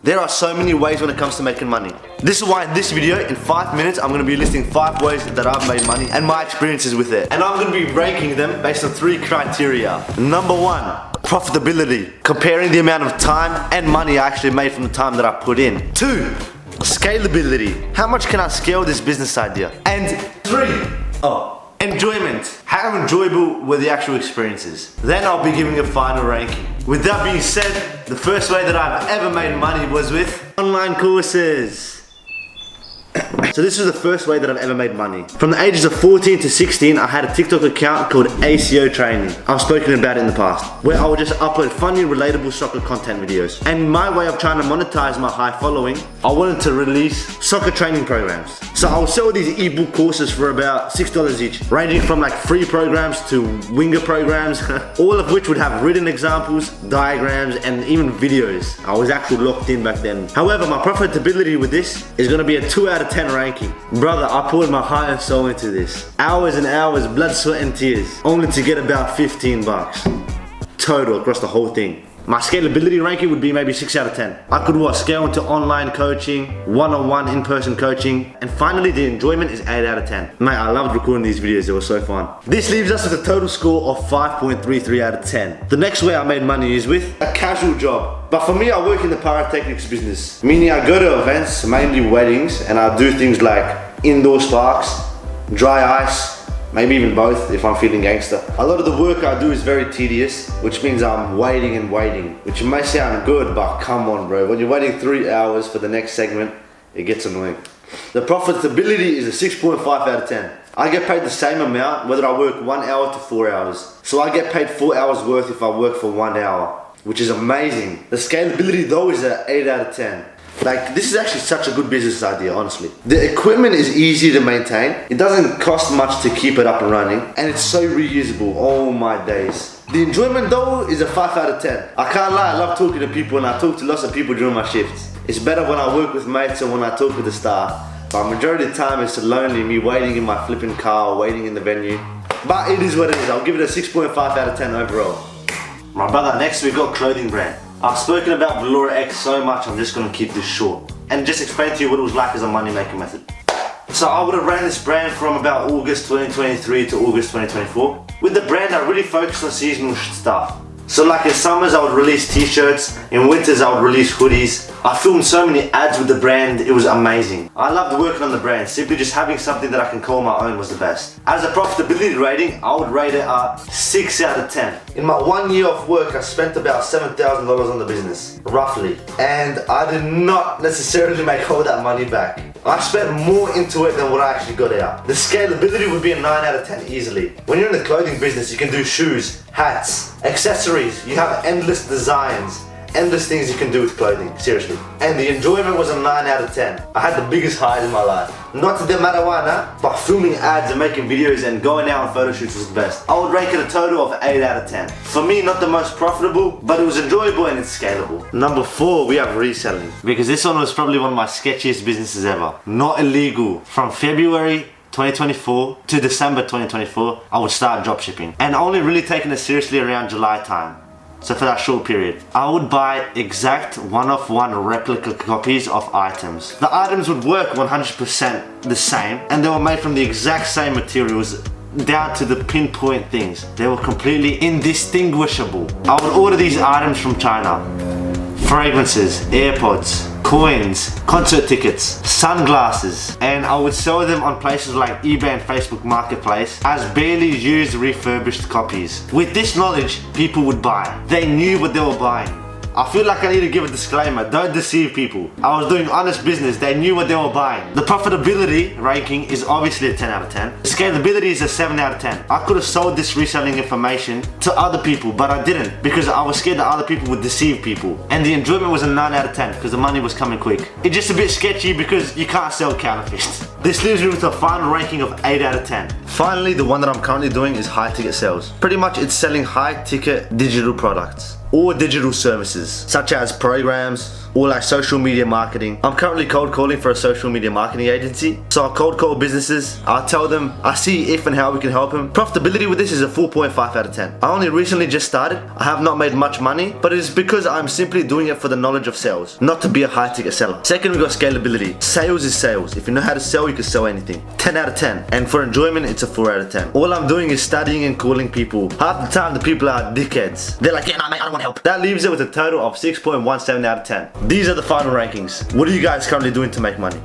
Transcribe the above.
There are so many ways when it comes to making money. This is why in this video, in 5 minutes, I'm going to be listing 5 ways that I've made money and my experiences with it. And I'm going to be ranking them based on 3 criteria. Number 1, profitability. Comparing the amount of time and money I actually made from the time that I put in. 2, scalability. How much can I scale this business idea? And 3, enjoyment. How enjoyable were the actual experiences? Then I'll be giving a final ranking. With that being said, the first way that I've ever made money was with online courses. So this was the first way that I've ever made money. From the ages of 14 to 16, I had a TikTok account called ACO Training. I've spoken about it in the past, where I would just upload funny, relatable soccer content videos. And my way of trying to monetize my high following, I wanted to release soccer training programs. So I would sell these ebook courses for about $6 each, ranging from like free programs to winger programs, all of which would have written examples, diagrams, and even videos. I was actually locked in back then. However, my profitability with this is gonna be a 2 out of 10 ranking. Brother, I poured my heart and soul into this. Hours and hours, blood, sweat and tears, only to get about 15 bucks total across the whole thing. My scalability ranking would be maybe 6 out of 10. I could scale into online coaching, one-on-one in-person coaching, and finally the enjoyment is 8 out of 10. Mate, I loved recording these videos, they were so fun. This leaves us with a total score of 5.33 out of 10. The next way I made money is with a casual job. But for me, I work in the pyrotechnics business, meaning I go to events, mainly weddings, and I do things like indoor sparks, dry ice, maybe even both if I'm feeling gangster. A lot of the work I do is very tedious, which means I'm waiting and waiting, which may sound good, but come on bro, when you're waiting 3 hours for the next segment, it gets annoying. The profitability is a 6.5 out of 10. I get paid the same amount whether I work 1 hour to 4 hours. So I get paid 4 hours worth if I work for 1 hour, which is amazing. The scalability though is an 8 out of 10. Like, this is actually such a good business idea, honestly. The equipment is easy to maintain. It doesn't cost much to keep it up and running. And it's so reusable, oh my days. The enjoyment though is a 5 out of 10. I can't lie, I love talking to people and I talk to lots of people during my shifts. It's better when I work with mates or when I talk with the staff. But majority of the time it's lonely, me waiting in my flipping car or waiting in the venue. But it is what it is, I'll give it a 6.5 out of 10 overall. My brother, next we got clothing brand. I've spoken about Velora X so much, I'm just going to keep this short and just explain to you what it was like as a money making method. So I would have ran this brand from about August 2023 to August 2024. With the brand I really focused on seasonal stuff. So like in summers I would release t-shirts, in winters I would release hoodies. I filmed so many ads with the brand, it was amazing. I loved working on the brand, simply just having something that I can call my own was the best. As a profitability rating, I would rate it a 6 out of 10. In my 1 year of work I spent about $7,000 on the business, roughly. And I did not necessarily make all that money back. I spent more into it than what I actually got out. The scalability would be a 9 out of 10 easily. When you're in the clothing business, you can do shoes, hats, accessories. You have endless designs, endless things you can do with clothing, seriously. And the enjoyment was a 9 out of 10. I had the biggest highs in my life. Not the marijuana, but filming ads and making videos and going out on photo shoots was the best. I would rate it a total of 8 out of 10. For me, not the most profitable, but it was enjoyable and it's scalable. Number 4, we have reselling. Because this one was probably one of my sketchiest businesses ever. Not illegal. From February 2024 to December 2024, I would start dropshipping. And only really taking it seriously around July time. So for that short period, I would buy exact one-of-one replica copies of items. The items would work 100% the same, and they were made from the exact same materials down to the pinpoint things. They were completely indistinguishable. I would order these items from China. Fragrances, AirPods, coins, concert tickets, sunglasses, and I would sell them on places like eBay and Facebook Marketplace as barely used refurbished copies. With this knowledge, people would buy. They knew what they were buying. I feel like I need to give a disclaimer, don't deceive people. I was doing honest business, they knew what they were buying. The profitability ranking is obviously a 10 out of 10. The scalability is a 7 out of 10. I could have sold this reselling information to other people, but I didn't because I was scared that other people would deceive people. And the enjoyment was a 9 out of 10 because the money was coming quick. It's just a bit sketchy because you can't sell counterfeits. This leaves me with a final ranking of 8 out of 10. Finally, the one that I'm currently doing is high ticket sales. Pretty much it's selling high ticket digital products or digital services such as programs, or like social media marketing. I'm currently cold calling for a social media marketing agency. So I'll cold call businesses. I'll tell them, I see if and how we can help them. Profitability with this is a 4.5 out of 10. I only recently just started. I have not made much money, but it is because I'm simply doing it for the knowledge of sales, not to be a high ticket seller. Second, we got scalability. Sales is sales. If you know how to sell, you can sell anything. 10 out of 10. And for enjoyment, it's a 4 out of 10. All I'm doing is studying and calling people. Half the time, the people are dickheads. They're like, yeah, no, mate, I don't want help. That leaves it with a total of 6.17 out of 10. These are the final rankings. What are you guys currently doing to make money?